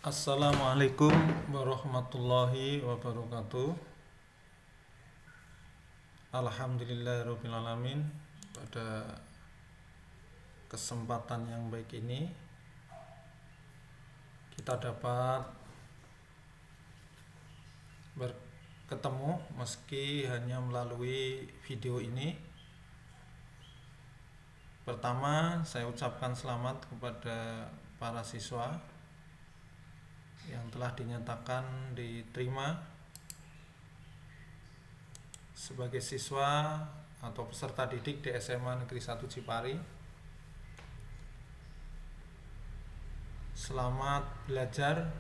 Assalamualaikum warahmatullahi wabarakatuh. Alhamdulillahirrahmanirrahim. Pada kesempatan yang baik ini kita dapat bertemu meski hanya melalui video ini. Pertama, saya ucapkan selamat kepada para siswa yang telah dinyatakan diterima sebagai siswa atau peserta didik di SMA Negeri 1 Cipari. Selamat belajar.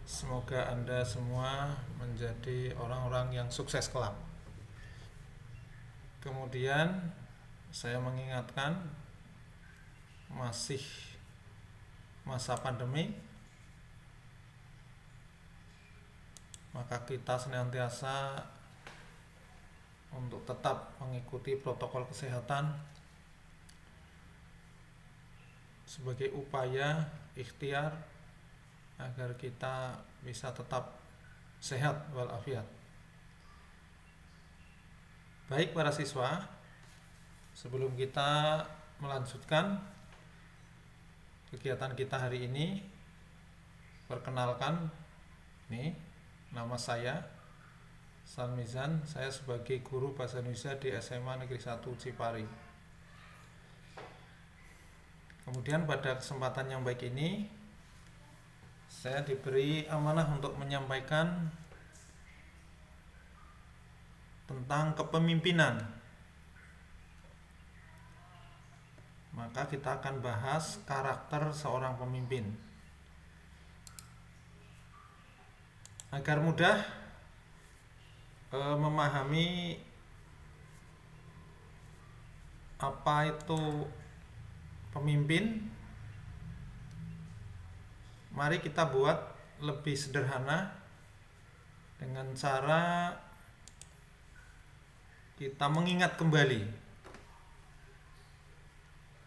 Semoga Anda semua menjadi orang-orang yang sukses kelak. Kemudian saya mengingatkan masih masa pandemi, maka kita senantiasa untuk tetap mengikuti protokol kesehatan sebagai upaya ikhtiar agar kita bisa tetap sehat walafiat. Baik para siswa, sebelum kita melanjutkan kegiatan kita hari ini, perkenalkan, nih nama saya Salmizan. Saya sebagai guru bahasa Indonesia di SMA Negeri 1 Cipari. Kemudian pada kesempatan yang baik ini, saya diberi amanah untuk menyampaikan tentang kepemimpinan. Maka kita akan bahas karakter seorang pemimpin. Agar mudah memahami apa itu pemimpin, mari kita buat lebih sederhana dengan cara kita mengingat kembali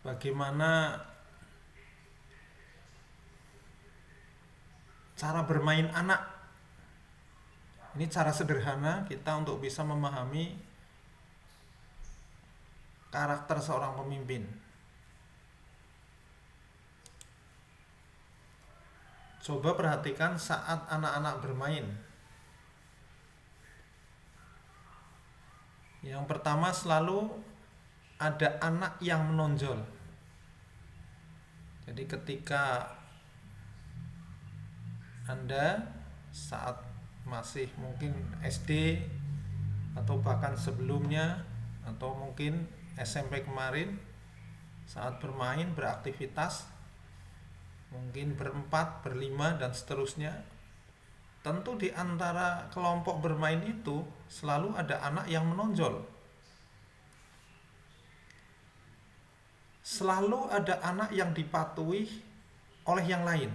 bagaimana cara bermain anak. Ini cara sederhana kita untuk bisa memahami karakter seorang pemimpin. Coba perhatikan saat anak-anak bermain. Yang pertama, selalu ada anak yang menonjol. Jadi ketika Anda saat masih mungkin SD atau bahkan sebelumnya atau mungkin SMP kemarin, saat bermain beraktivitas mungkin berempat, berlima dan seterusnya, tentu di antara kelompok bermain itu selalu ada anak yang menonjol. Selalu ada anak yang dipatuhi oleh yang lain.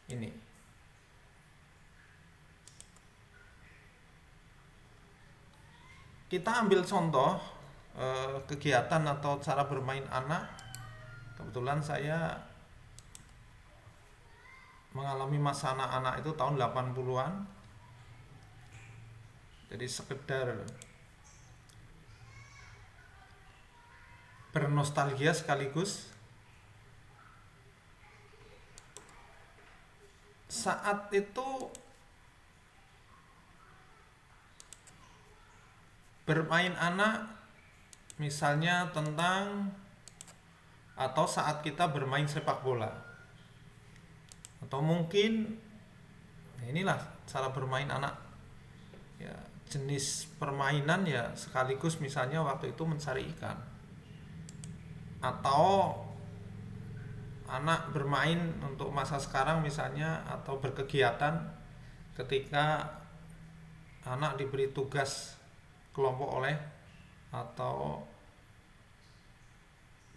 Ini kita ambil contoh kegiatan atau cara bermain anak. Kebetulan saya mengalami masa anak-anak itu tahun 80-an. Jadi sekedar bernostalgia sekaligus. Saat itu bermain anak misalnya tentang atau saat kita bermain sepak bola, atau mungkin inilah cara bermain anak ya, jenis permainan ya sekaligus misalnya waktu itu mencari ikan, atau anak bermain untuk masa sekarang misalnya, atau berkegiatan ketika anak diberi tugas kelompok oleh atau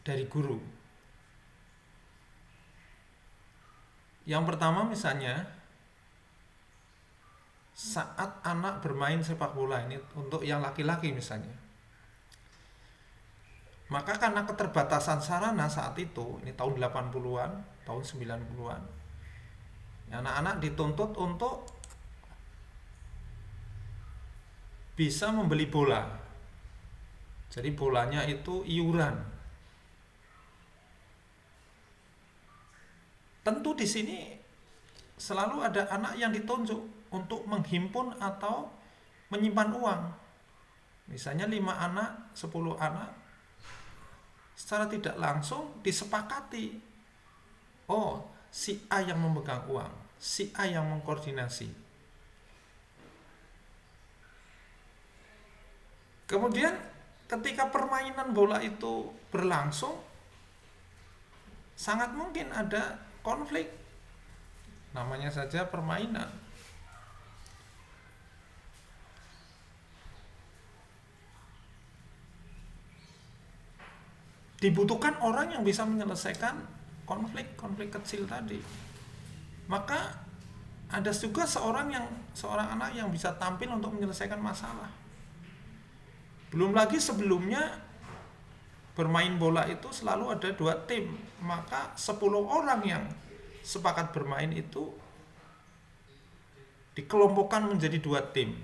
dari guru. Yang pertama misalnya saat anak bermain sepak bola, ini untuk yang laki-laki misalnya, Maka karena keterbatasan sarana saat itu, ini tahun 80-an, tahun 90-an, anak-anak dituntut untuk bisa membeli bola. Jadi bolanya itu iuran. Tentu di sini selalu ada anak yang ditunjuk untuk menghimpun atau menyimpan uang. Misalnya 5 anak, 10 anak, secara tidak langsung disepakati. Oh, si A yang memegang uang, si A yang mengkoordinasi. Kemudian ketika permainan bola itu berlangsung, sangat mungkin ada konflik. Namanya saja permainan. Dibutuhkan orang yang bisa menyelesaikan konflik kecil tadi. Maka ada juga seorang anak yang bisa tampil untuk menyelesaikan masalah. Belum lagi sebelumnya bermain bola itu selalu ada 2 tim, maka 10 orang yang sepakat bermain itu dikelompokkan menjadi 2 tim.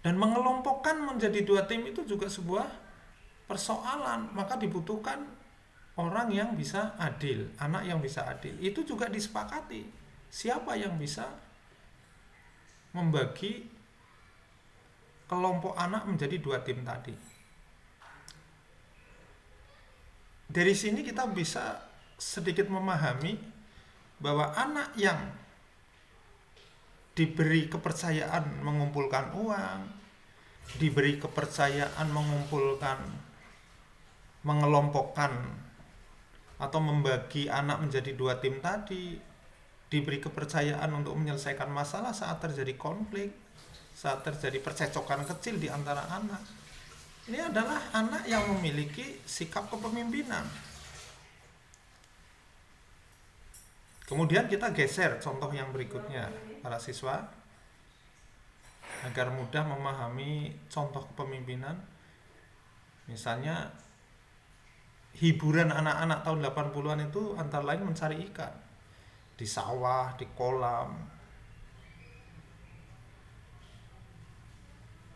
Dan mengelompokkan menjadi 2 tim itu juga sebuah persoalan, maka dibutuhkan orang yang bisa adil, anak yang bisa adil. Itu juga disepakati. Siapa yang bisa membagi kelompok anak menjadi 2 tim tadi. Dari sini kita bisa sedikit memahami bahwa anak yang diberi kepercayaan mengumpulkan uang, diberi kepercayaan mengelompokkan atau membagi anak menjadi 2 tim tadi, diberi kepercayaan untuk menyelesaikan masalah saat terjadi konflik, saat terjadi percekcokan kecil di antara anak. Ini adalah anak yang memiliki sikap kepemimpinan. Kemudian kita geser contoh yang berikutnya, para siswa, agar mudah memahami contoh kepemimpinan. Misalnya hiburan anak-anak tahun 80-an itu antara lain mencari ikan di sawah, di kolam.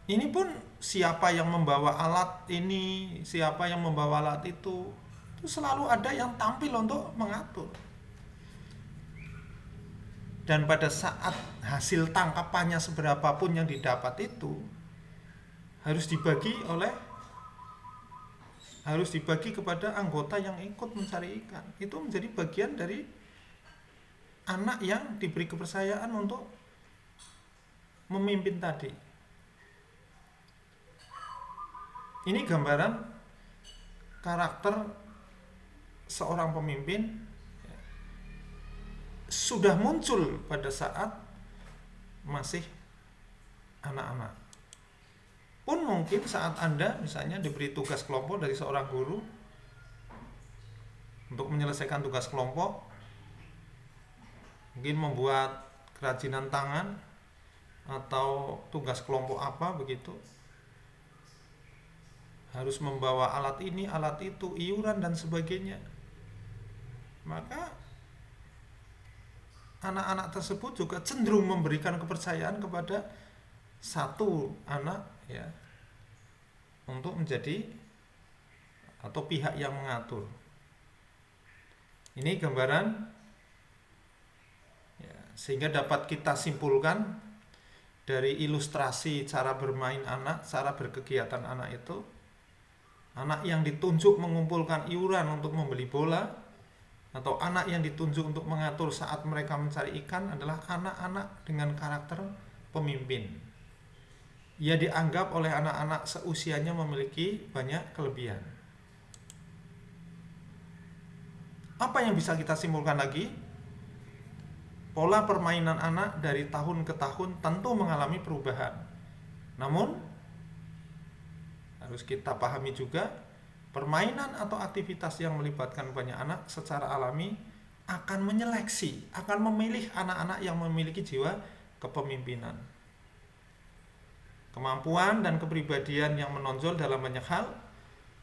Ini pun siapa yang membawa alat ini, siapa yang membawa alat itu selalu ada yang tampil untuk mengatur. Dan pada saat hasil tangkapannya seberapapun yang didapat itu harus dibagi kepada anggota yang ikut mencari ikan. Itu menjadi bagian dari anak yang diberi kepercayaan untuk memimpin tadi. Ini gambaran karakter seorang pemimpin sudah muncul pada saat masih anak-anak. Pun mungkin saat Anda misalnya diberi tugas kelompok dari seorang guru untuk menyelesaikan tugas kelompok, mungkin membuat kerajinan tangan atau tugas kelompok apa begitu, harus membawa alat ini, alat itu, iuran dan sebagainya. Maka anak-anak tersebut juga cenderung memberikan kepercayaan kepada satu anak ya untuk menjadi atau pihak yang mengatur. Ini gambaran ya, sehingga dapat kita simpulkan dari ilustrasi cara bermain anak, cara berkegiatan anak itu, anak yang ditunjuk mengumpulkan iuran untuk membeli bola atau anak yang ditunjuk untuk mengatur saat mereka mencari ikan adalah anak-anak dengan karakter pemimpin. Ia dianggap oleh anak-anak seusianya memiliki banyak kelebihan. Apa yang bisa kita simpulkan lagi? Pola permainan anak dari tahun ke tahun tentu mengalami perubahan. Namun harus kita pahami juga, permainan atau aktivitas yang melibatkan banyak anak secara alami akan menyeleksi, akan memilih anak-anak yang memiliki jiwa kepemimpinan. Kemampuan dan kepribadian yang menonjol dalam banyak hal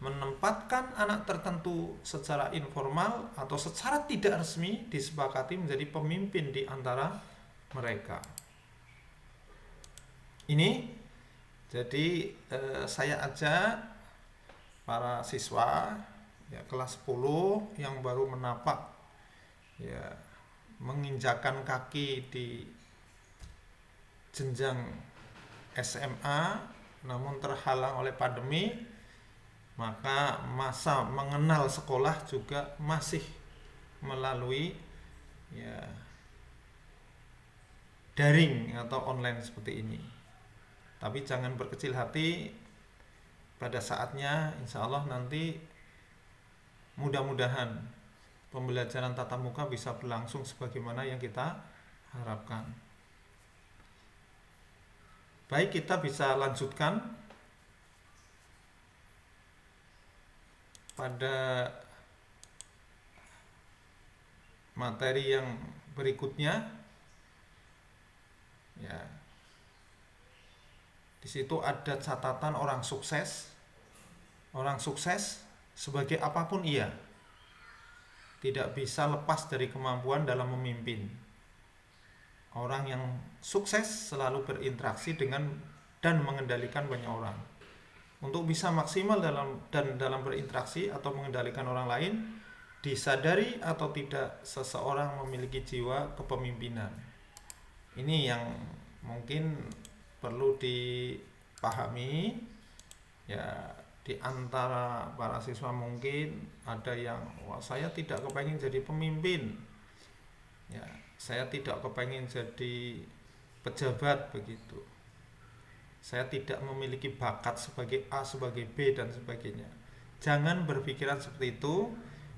menempatkan anak tertentu secara informal atau secara tidak resmi disepakati menjadi pemimpin di antara mereka. Ini jadi saya ajak para siswa ya kelas 10 yang baru menapak ya menginjakan kaki di jenjang SMA namun terhalang oleh pandemi, maka masa mengenal sekolah juga masih melalui ya daring atau online seperti ini. Tapi jangan berkecil hati, pada saatnya insya Allah nanti mudah-mudahan pembelajaran tatap muka bisa berlangsung sebagaimana yang kita harapkan. Baik, kita bisa lanjutkan pada materi yang berikutnya. Ya. Di situ ada catatan orang sukses. Orang sukses sebagai apapun ia tidak bisa lepas dari kemampuan dalam memimpin. Orang yang sukses selalu berinteraksi dengan dan mengendalikan banyak orang. Untuk bisa maksimal dalam berinteraksi atau mengendalikan orang lain, disadari atau tidak seseorang memiliki jiwa kepemimpinan. Ini yang mungkin perlu dipahami ya. Di antara para siswa mungkin ada yang saya tidak kepengen jadi pemimpin ya, saya tidak kepengen jadi pejabat begitu, saya tidak memiliki bakat sebagai A, sebagai B dan sebagainya. Jangan berpikiran seperti itu,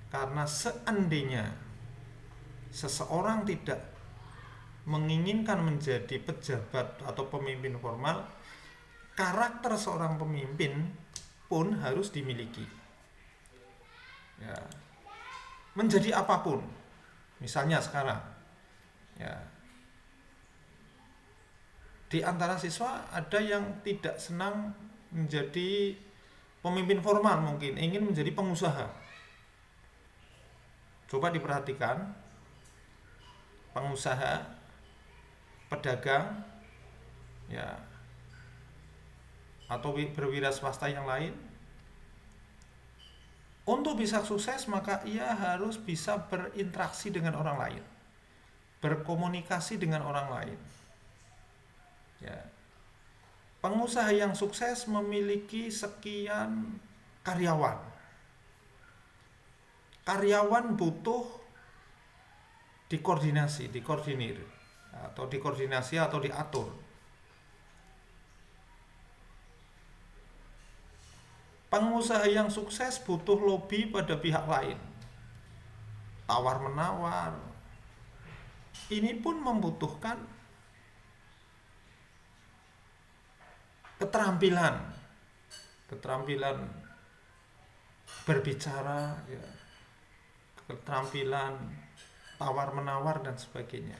karena seandainya seseorang tidak menginginkan menjadi pejabat atau pemimpin formal, karakter seorang pemimpin pun harus dimiliki ya, menjadi apapun. Misalnya sekarang ya, di antara siswa ada yang tidak senang menjadi pemimpin formal, mungkin ingin menjadi pengusaha. Coba diperhatikan, pengusaha, pedagang ya, atau berwira swasta yang lain, untuk bisa sukses maka ia harus bisa berinteraksi dengan orang lain, berkomunikasi dengan orang lain ya. Pengusaha yang sukses memiliki sekian karyawan. Karyawan butuh dikoordinir atau dikoordinasi atau diatur. Pengusaha yang sukses butuh lobby pada pihak lain, tawar-menawar. Ini pun membutuhkan keterampilan berbicara, ya, keterampilan tawar-menawar dan sebagainya.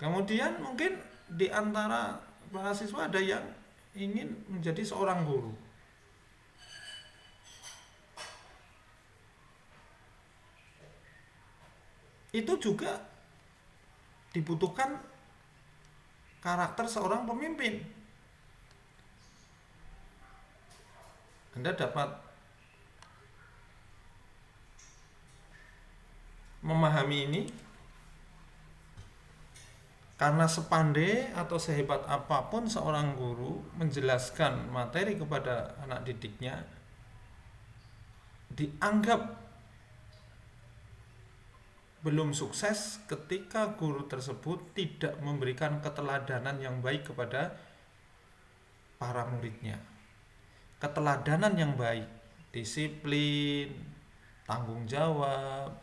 Kemudian mungkin di antara para siswa ada yang ingin menjadi seorang guru. Itu juga dibutuhkan karakter seorang pemimpin. Anda dapat memahami ini karena sepandai atau sehebat apapun seorang guru menjelaskan materi kepada anak didiknya, dianggap belum sukses ketika guru tersebut tidak memberikan keteladanan yang baik kepada para muridnya. Keteladanan yang baik, disiplin, tanggung jawab,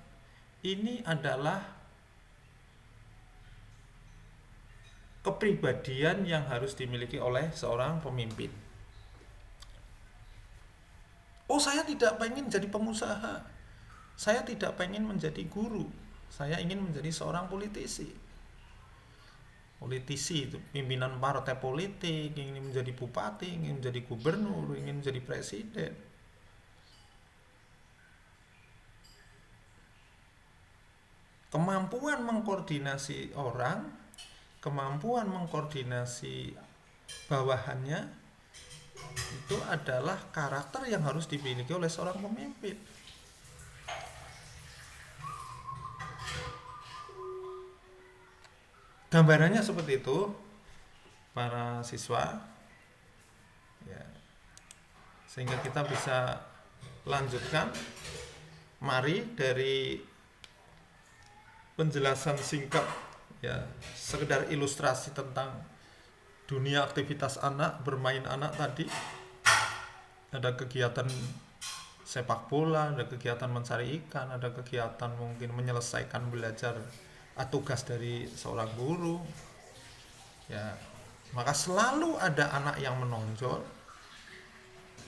ini adalah kepribadian yang harus dimiliki oleh seorang pemimpin. Oh, saya tidak pengen jadi pengusaha, saya tidak pengen menjadi guru, saya ingin menjadi seorang politisi. politisi itu, pimpinan partai politik, ingin menjadi bupati, ingin menjadi gubernur, ingin menjadi presiden. Kemampuan mengkoordinasi orang, kemampuan mengkoordinasi bawahannya, itu adalah karakter yang harus dimiliki oleh seorang pemimpin. Gambarannya seperti itu, para siswa, ya, sehingga kita bisa lanjutkan. Mari dari penjelasan singkat, ya, sekedar ilustrasi tentang dunia aktivitas anak, bermain anak tadi, ada kegiatan sepak bola, ada kegiatan mencari ikan, ada kegiatan mungkin menyelesaikan belajar tugas dari seorang guru, ya, maka selalu ada anak yang menonjol.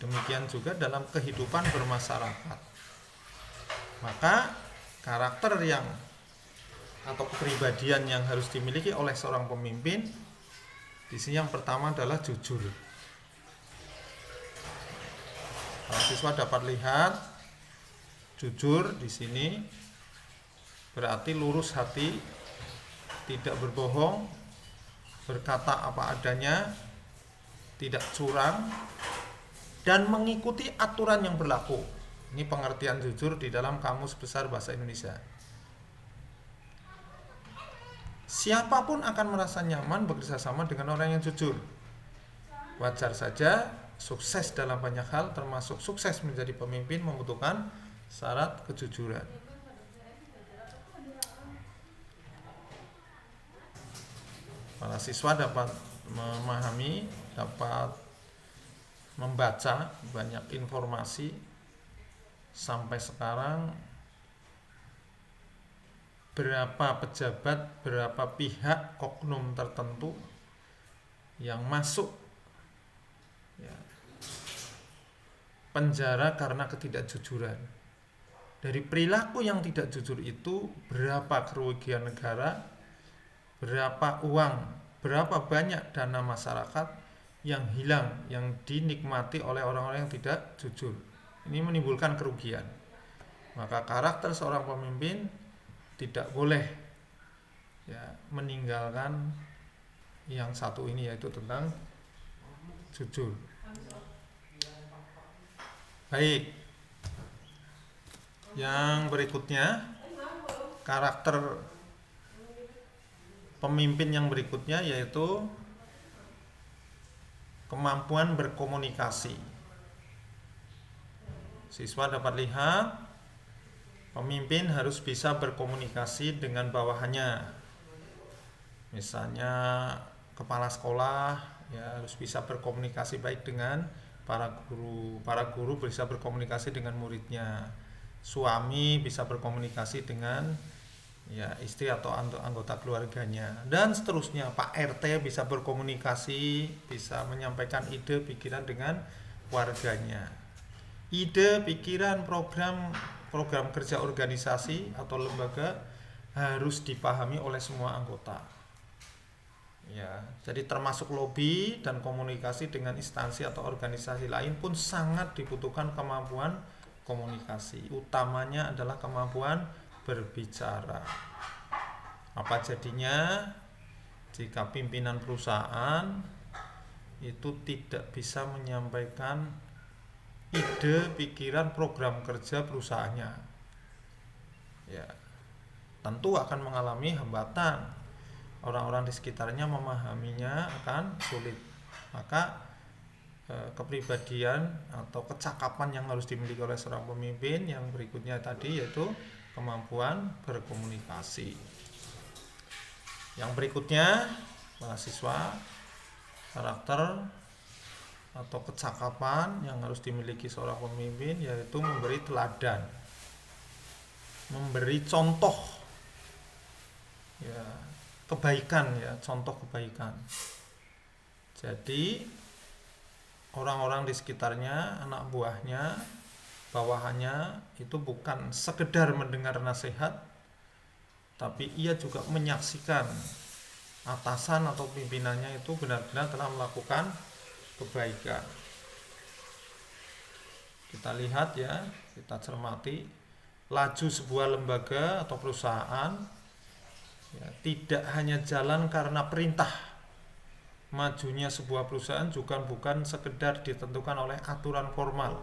Demikian juga dalam kehidupan bermasyarakat. Maka karakter yang atau kepribadian yang harus dimiliki oleh seorang pemimpin, di sini yang pertama adalah jujur. Kalau siswa dapat lihat, jujur di sini berarti lurus hati, tidak berbohong, berkata apa adanya, tidak curang, dan mengikuti aturan yang berlaku. Ini pengertian jujur di dalam Kamus Besar Bahasa Indonesia. Siapapun akan merasa nyaman bekerja sama dengan orang yang jujur. Wajar saja, sukses dalam banyak hal, termasuk sukses menjadi pemimpin, membutuhkan syarat kejujuran. Para siswa dapat memahami, dapat membaca banyak informasi sampai sekarang, berapa pejabat, berapa pihak oknum tertentu yang masuk, ya, penjara karena ketidakjujuran. Dari perilaku yang tidak jujur itu, berapa kerugian negara, berapa uang, berapa banyak dana masyarakat yang hilang, yang dinikmati oleh orang-orang yang tidak jujur. Ini menimbulkan kerugian. Maka karakter seorang pemimpin tidak boleh, ya, meninggalkan yang satu ini, yaitu tentang jujur. Baik. Yang berikutnya, karakter pemimpin yang berikutnya yaitu kemampuan berkomunikasi. Siswa dapat lihat, pemimpin harus bisa berkomunikasi dengan bawahannya. Misalnya kepala sekolah, ya, harus bisa berkomunikasi baik dengan para guru bisa berkomunikasi dengan muridnya. Suami bisa berkomunikasi dengan, ya, istri atau anggota keluarganya, dan seterusnya. Pak RT bisa berkomunikasi, bisa menyampaikan ide, pikiran dengan warganya. Ide, pikiran, program kerja organisasi atau lembaga harus dipahami oleh semua anggota. Ya, jadi termasuk lobby dan komunikasi dengan instansi atau organisasi lain pun sangat dibutuhkan kemampuan komunikasi. Utamanya adalah kemampuan berbicara. Apa jadinya jika pimpinan perusahaan itu tidak bisa menyampaikan ide, pikiran, program kerja perusahaannya? Ya, tentu akan mengalami hambatan. Orang-orang di sekitarnya memahaminya akan sulit. Maka kepribadian atau kecakapan yang harus dimiliki oleh seorang pemimpin yang berikutnya tadi yaitu kemampuan berkomunikasi. Yang berikutnya, mahasiswa, karakter atau kecakapan yang harus dimiliki seorang pemimpin yaitu memberi teladan, memberi contoh, ya, kebaikan, ya, contoh kebaikan. Jadi orang-orang di sekitarnya, anak buahnya, bawahannya itu bukan sekedar mendengar nasihat, tapi ia juga menyaksikan atasan atau pimpinannya itu benar-benar telah melakukan kebaikan. Kita lihat ya, kita cermati laju sebuah lembaga atau perusahaan ya, tidak hanya jalan karena perintah. Majunya sebuah perusahaan juga bukan sekedar ditentukan oleh aturan formal,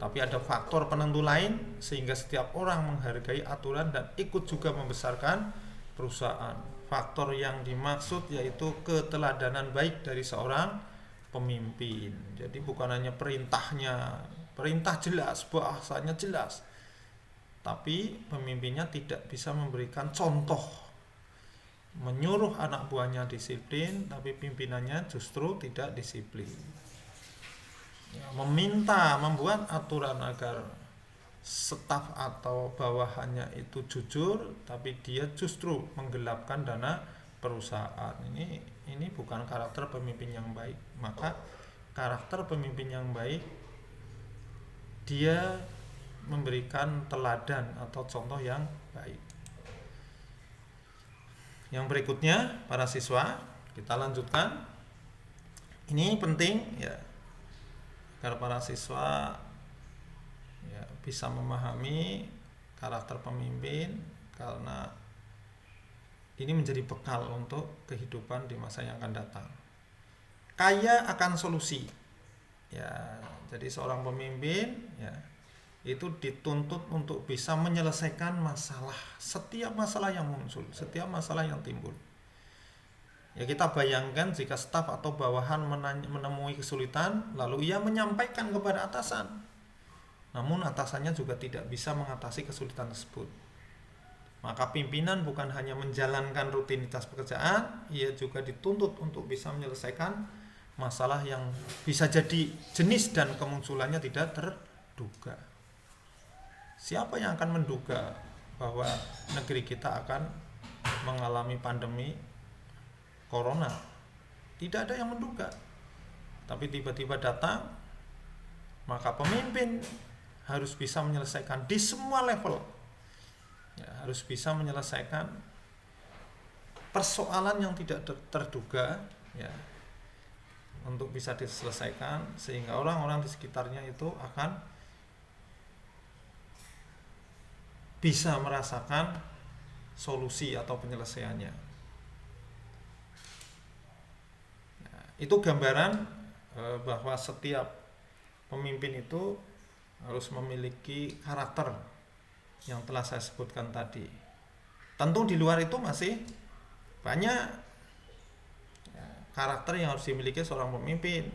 tapi ada faktor penentu lain sehingga setiap orang menghargai aturan dan ikut juga membesarkan perusahaan. Faktor yang dimaksud yaitu keteladanan baik dari seorang pemimpin. Jadi bukan hanya perintahnya, perintah jelas, bahasanya jelas, tapi pemimpinnya tidak bisa memberikan contoh, menyuruh anak buahnya disiplin, tapi pimpinannya justru tidak disiplin. Ya, meminta membuat aturan agar staf atau bawahannya itu jujur, tapi dia justru menggelapkan dana perusahaan. Ini bukan karakter pemimpin yang baik. Maka karakter pemimpin yang baik, dia memberikan teladan atau contoh yang baik. Yang berikutnya, para siswa, kita lanjutkan. Ini penting ya, agar para siswa ya, bisa memahami karakter pemimpin, karena ini menjadi bekal untuk kehidupan di masa yang akan datang. Kaya akan solusi. Ya, jadi seorang pemimpin ya itu dituntut untuk bisa menyelesaikan masalah, setiap masalah yang muncul, setiap masalah yang timbul. Ya, kita bayangkan jika staf atau bawahan menemui kesulitan, lalu ia menyampaikan kepada atasan, namun atasannya juga tidak bisa mengatasi kesulitan tersebut. Maka pimpinan bukan hanya menjalankan rutinitas pekerjaan, ia juga dituntut untuk bisa menyelesaikan masalah yang bisa jadi jenis dan kemunculannya tidak terduga. Siapa yang akan menduga bahwa negeri kita akan mengalami pandemi corona? Tidak ada yang menduga. Tapi tiba-tiba datang, maka pemimpin harus bisa menyelesaikan di semua level. Ya, harus bisa menyelesaikan persoalan yang tidak terduga ya, untuk bisa diselesaikan sehingga orang-orang di sekitarnya itu akan bisa merasakan solusi atau penyelesaiannya. Nah, itu gambaran bahwa setiap pemimpin itu harus memiliki karakter yang telah saya sebutkan tadi. Tentu di luar itu masih banyak ya, karakter yang harus dimiliki seorang pemimpin.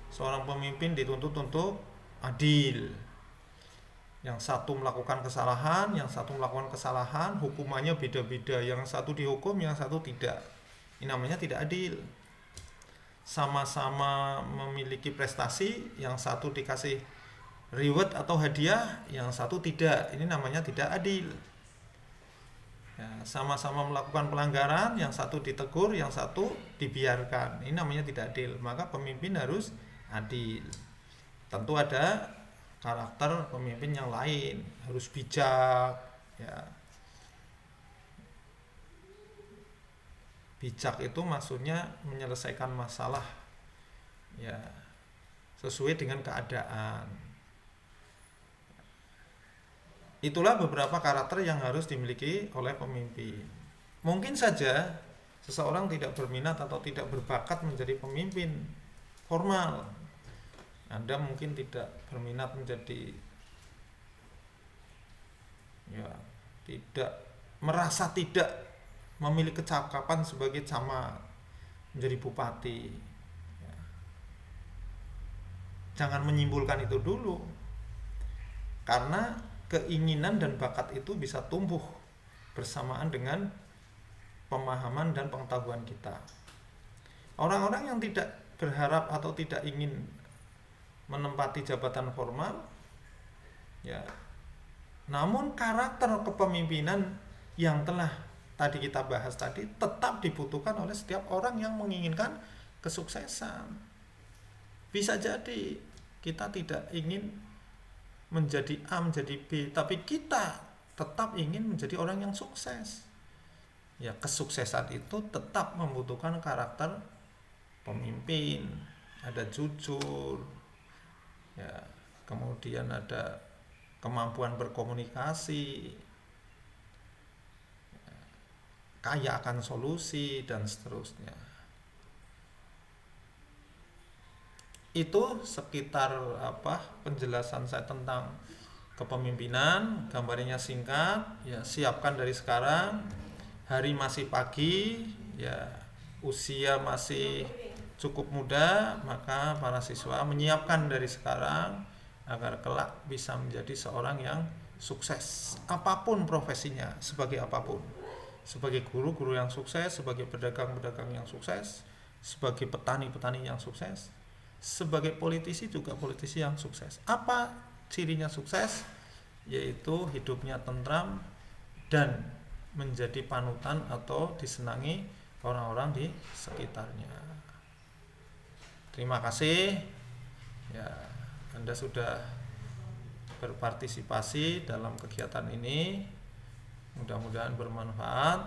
Seorang pemimpin dituntut untuk adil. Yang satu melakukan kesalahan, hukumannya beda-beda. Yang satu dihukum, yang satu tidak. Ini namanya tidak adil. Sama-sama memiliki prestasi, yang satu dikasih reward atau hadiah, yang satu tidak. Ini namanya tidak adil. Ya, sama-sama melakukan pelanggaran, yang satu ditegur, yang satu dibiarkan. Ini namanya tidak adil. Maka pemimpin harus adil. Tentu ada karakter pemimpin yang lain, harus bijak ya. Bijak itu maksudnya menyelesaikan masalah ya sesuai dengan keadaan. Itulah beberapa karakter yang harus dimiliki oleh pemimpin. Mungkin saja seseorang tidak berminat atau tidak berbakat menjadi pemimpin formal. Anda mungkin tidak berminat menjadi ya, tidak memiliki kecakapan sebagai camat, menjadi bupati ya. Jangan menyimpulkan itu dulu, karena keinginan dan bakat itu bisa tumbuh bersamaan dengan pemahaman dan pengetahuan kita. Orang-orang yang tidak berharap atau tidak ingin menempati jabatan formal ya, namun karakter kepemimpinan yang telah tadi kita bahas tadi tetap dibutuhkan oleh setiap orang yang menginginkan kesuksesan. Bisa jadi kita tidak ingin menjadi A, menjadi B, tapi kita tetap ingin menjadi orang yang sukses. Ya, kesuksesan itu tetap membutuhkan karakter pemimpin, ada jujur, ya, kemudian ada kemampuan berkomunikasi, kaya akan solusi dan seterusnya. Itu sekitar penjelasan saya tentang kepemimpinan. Gambarnya singkat, ya, siapkan dari sekarang. Hari masih pagi, ya, usia masih cukup muda, maka para siswa menyiapkan dari sekarang agar kelak bisa menjadi seorang yang sukses apapun profesinya, sebagai apapun. Sebagai guru yang sukses, sebagai pedagang yang sukses, sebagai petani yang sukses, sebagai politisi juga politisi yang sukses. Apa cirinya sukses? Yaitu hidupnya tentram dan menjadi panutan atau disenangi orang-orang di sekitarnya. Terima kasih. Ya, Anda sudah berpartisipasi dalam kegiatan ini. Mudah-mudahan bermanfaat.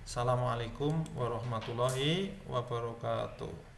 Assalamualaikum warahmatullahi wabarakatuh.